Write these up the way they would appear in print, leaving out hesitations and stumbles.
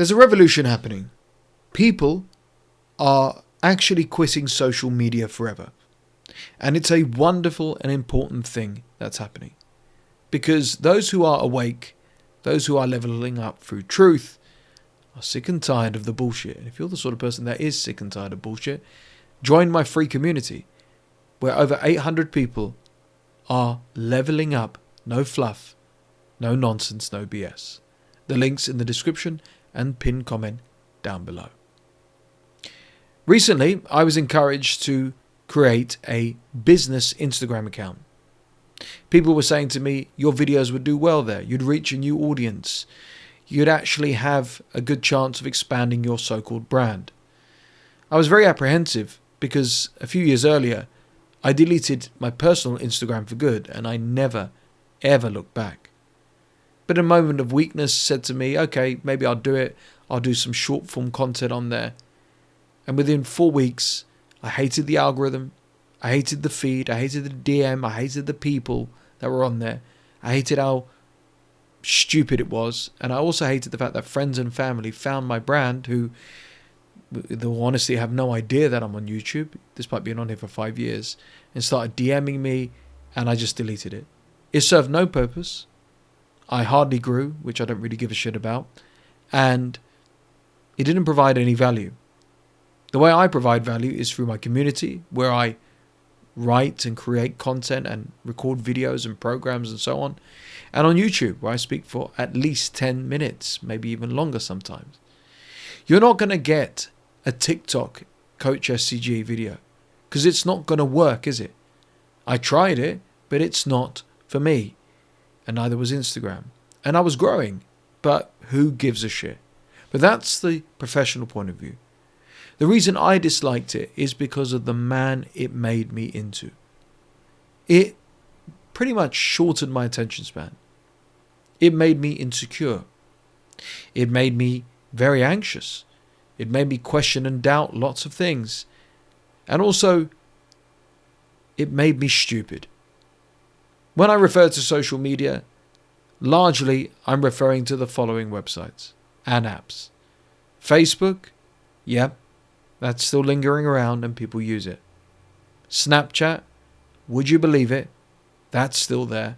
There's a revolution happening. People are actually quitting social media forever. And it's a wonderful and important thing that's happening. Because those who are awake, those who are leveling up through truth, are sick and tired of the bullshit. And if you're the sort of person that is sick and tired of bullshit, join my free community, where over 800 people are leveling up, no fluff, no nonsense, no BS. The link's in the description and pinned comment down below. Recently, I was encouraged to create a business Instagram account. People were saying to me, your videos would do well there. You'd reach a new audience. You'd actually have a good chance of expanding your so-called brand. I was very apprehensive because a few years earlier, I deleted my personal Instagram for good and I never, ever looked back. But a moment of weakness said to me, okay, maybe I'll do it. I'll do some short form content on there. And within 4 weeks, I hated the algorithm. I hated the feed. I hated the DM. I hated the people that were on there. I hated how stupid it was. And I also hated the fact that friends and family found my brand who, in all honesty, have no idea that I'm on YouTube, despite being on here for 5 years, and started DMing me, and I just deleted it. It served no purpose. I hardly grew, which I don't really give a shit about. And it didn't provide any value. The way I provide value is through my community, where I write and create content and record videos and programs and so on. And on YouTube, where I speak for at least 10 minutes, maybe even longer sometimes. You're not going to get a TikTok Coach SCG video because it's not going to work, is it? I tried it, but it's not for me. And neither was Instagram. And I was growing, but who gives a shit? But that's the professional point of view. The reason I disliked it is because of the man it made me into. It pretty much shortened my attention span. It made me insecure. It made me very anxious. It made me question and doubt lots of things. And also, it made me stupid. When I refer to social media, largely I'm referring to the following websites and apps. Facebook, yep, that's still lingering around and people use it. Snapchat, would you believe it? That's still there.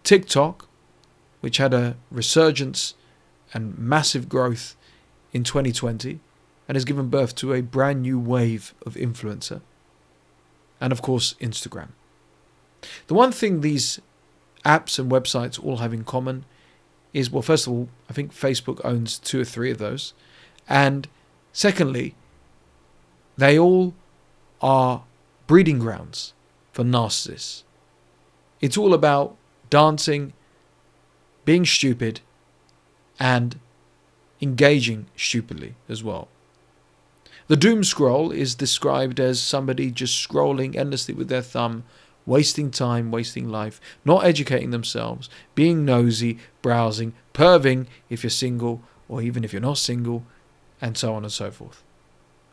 TikTok, which had a resurgence and massive growth in 2020 and has given birth to a brand new wave of influencer. And of course, Instagram. The one thing these apps and websites all have in common is, well, first of all, I think Facebook owns 2 or 3 of those. And secondly, they all are breeding grounds for narcissists. It's all about dancing, being stupid, and engaging stupidly as well. The doom scroll is described as somebody just scrolling endlessly with their thumb, wasting time, wasting life, not educating themselves, being nosy, browsing, perving if you're single or even if you're not single, and so on and so forth.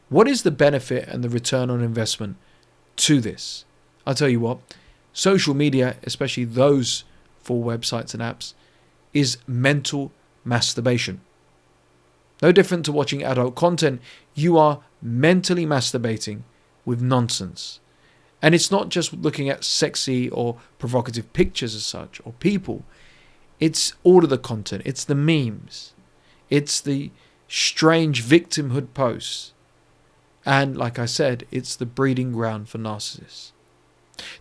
What is the benefit and the return on investment to this? I'll tell you what, social media, especially those 4 websites and apps, is mental masturbation. No different to watching adult content, you are mentally masturbating with nonsense. And it's not just looking at sexy or provocative pictures as such, or people. It's all of the content. It's the memes. It's the strange victimhood posts. And like I said, it's the breeding ground for narcissists.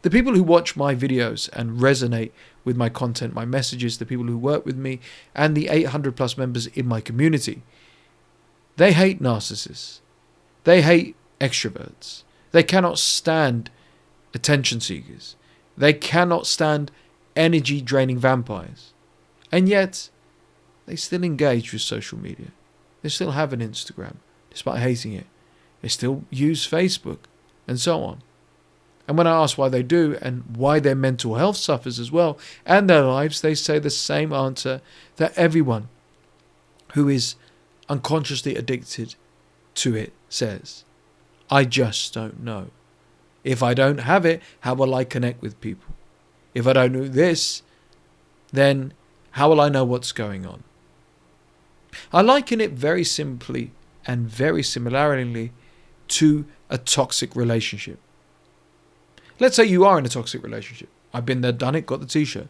The people who watch my videos and resonate with my content, my messages, the people who work with me, and the 800 plus members in my community, they hate narcissists. They hate extroverts. They cannot stand attention seekers. They cannot stand energy draining vampires. And yet, they still engage with social media. They still have an Instagram, despite hating it. They still use Facebook, and so on. And when I ask why they do, and why their mental health suffers as well, and their lives, they say the same answer that everyone who is unconsciously addicted to it says. I just don't know. If I don't have it, how will I connect with people? If I don't know this, then how will I know what's going on? I liken it very simply and very similarly to a toxic relationship. Let's say you are in a toxic relationship. I've been there, done it, got the t-shirt.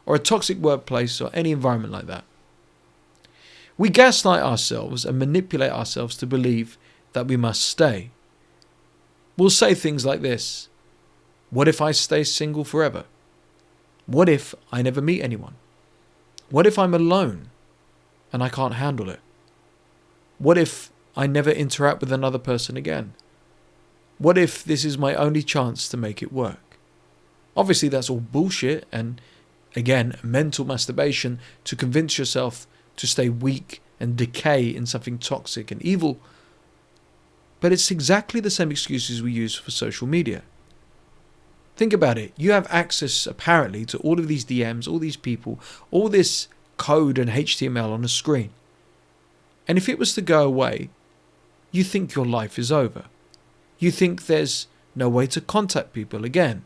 Or a toxic workplace or any environment like that. We gaslight ourselves and manipulate ourselves to believe that we must stay. We'll say things like this. What if I stay single forever? What if I never meet anyone? What if I'm alone and I can't handle it? What if I never interact with another person again? What if this is my only chance to make it work? Obviously, that's all bullshit and, again, mental masturbation to convince yourself to stay weak and decay in something toxic and evil. But it's exactly the same excuses we use for social media. Think about it. You have access, apparently, to all of these DMs, all these people, all this code and HTML on a screen. And if it was to go away, you think your life is over. You think there's no way to contact people again,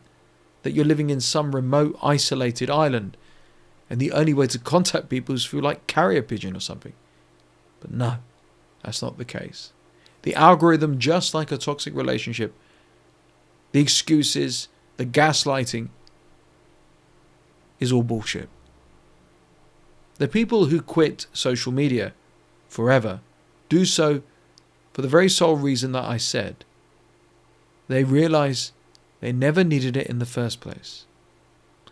that you're living in some remote, isolated island, and the only way to contact people is through like carrier pigeon or something. But no, that's not the case. The algorithm, just like a toxic relationship, the excuses, the gaslighting, is all bullshit. The people who quit social media forever do so for the very sole reason that I said. They realize they never needed it in the first place.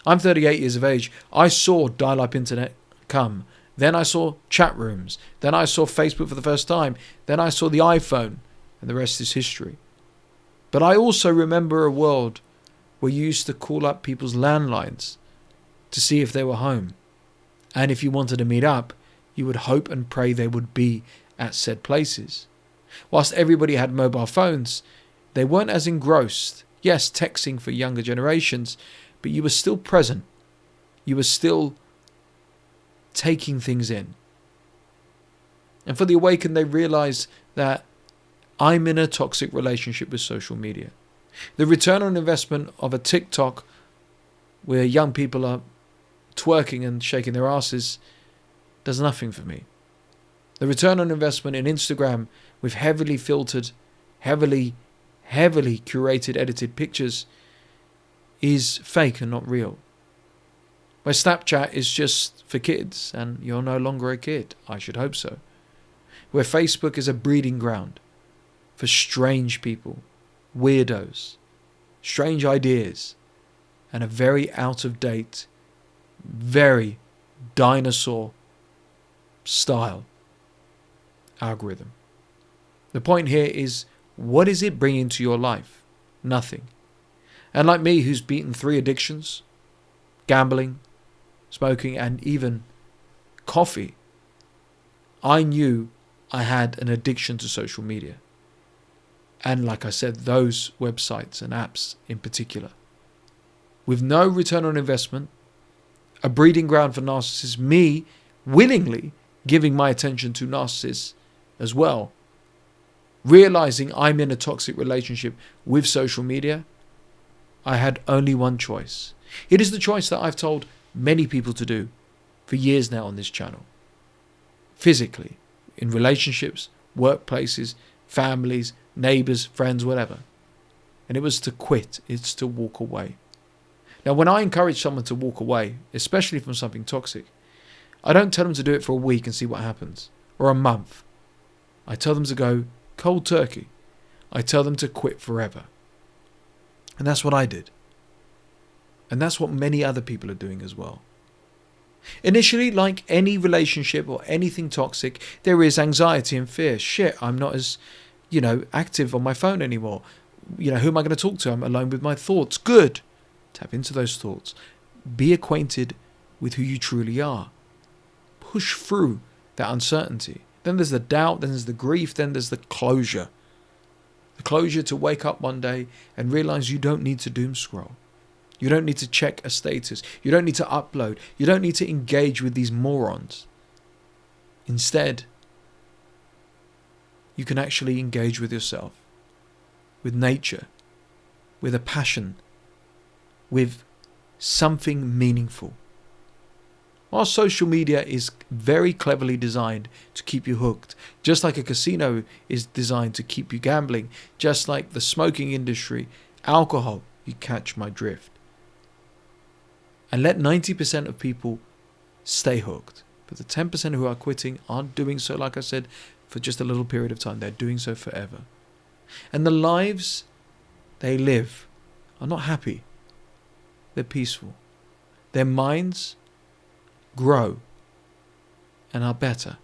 I'm 38 years of age. I saw dial-up internet come. Then I saw chat rooms. Then I saw Facebook for the first time. Then I saw the iPhone. And the rest is history. But I also remember a world where you used to call up people's landlines to see if they were home. And if you wanted to meet up, you would hope and pray they would be at said places. Whilst everybody had mobile phones, they weren't as engrossed. Yes, texting for younger generations, but you were still present. You were still taking things in. And for the awakened, they realize that I'm in a toxic relationship with social media. The return on investment of a TikTok where young people are twerking and shaking their asses does nothing for me. The return on investment in Instagram with heavily filtered, heavily curated, edited pictures is fake and not real. Where Snapchat is just for kids and you're no longer a kid. I should hope so. Where Facebook is a breeding ground for strange people, weirdos, strange ideas, and a very out of date, very dinosaur style algorithm. The point here is, what is it bringing to your life? Nothing. And like me, who's beaten 3 addictions, gambling, smoking, and even coffee, I knew I had an addiction to social media. And like I said, those websites and apps in particular. With no return on investment, a breeding ground for narcissists, me willingly giving my attention to narcissists as well, realizing I'm in a toxic relationship with social media, I had only one choice. It is the choice that I've told many people to do for years now on this channel. Physically, in relationships, workplaces, families, neighbors, friends, whatever. And it was to quit. It's to walk away. Now, when I encourage someone to walk away, especially from something toxic, I don't tell them to do it for a week and see what happens, or a month. I tell them to go cold turkey. I tell them to quit forever. And that's what I did. And that's what many other people are doing as well. Initially, like any relationship or anything toxic, there is anxiety and fear. Shit, I'm not as, active on my phone anymore. Who am I going to talk to? I'm alone with my thoughts. Good. Tap into those thoughts. Be acquainted with who you truly are. Push through that uncertainty. Then there's the doubt, then there's the grief, then there's the closure. The closure to wake up one day and realize you don't need to doom scroll. You don't need to check a status. You don't need to upload. You don't need to engage with these morons. Instead, you can actually engage with yourself, with nature, with a passion, with something meaningful. Our social media is very cleverly designed to keep you hooked, just like a casino is designed to keep you gambling, just like the smoking industry, alcohol. You catch my drift. And let 90% of people stay hooked. But the 10% who are quitting aren't doing so, like I said, for just a little period of time. They're doing so forever. And the lives they live are not happy. They're peaceful. Their minds grow and are better.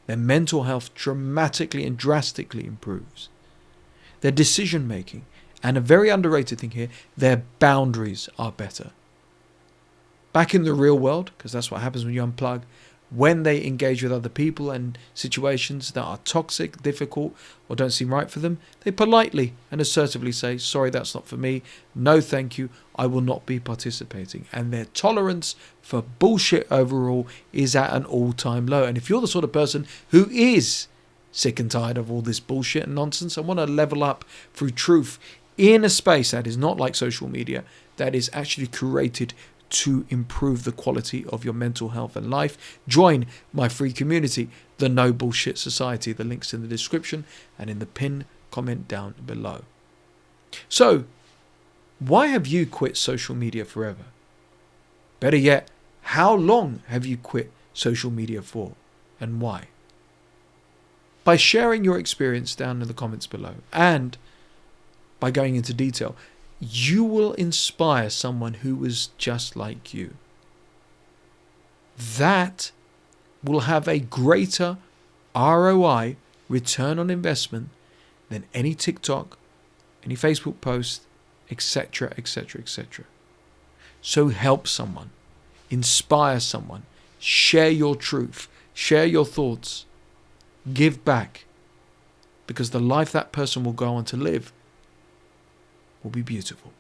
Their mental health dramatically and drastically improves. Their decision making, and a very underrated thing here, their boundaries are better. Back in the real world, because that's what happens when you unplug, when they engage with other people and situations that are toxic, difficult, or don't seem right for them, they politely and assertively say, sorry, that's not for me. No, thank you. I will not be participating. And their tolerance for bullshit overall is at an all-time low. And if you're the sort of person who is sick and tired of all this bullshit and nonsense and want to level up through truth in a space that is not like social media, that is actually curated to improve the quality of your mental health and life, join my free community, the No Bullshit Society. The link's in the description and in the pinned comment down below. So, why have you quit social media forever? Better yet, how long have you quit social media for, and why? By sharing your experience down in the comments below, and by going into detail, you will inspire someone who was just like you. That will have a greater ROI, return on investment, than any TikTok, any Facebook post, etc., etc., etc. So help someone, inspire someone, share your truth, share your thoughts, give back, because the life that person will go on to live will be beautiful.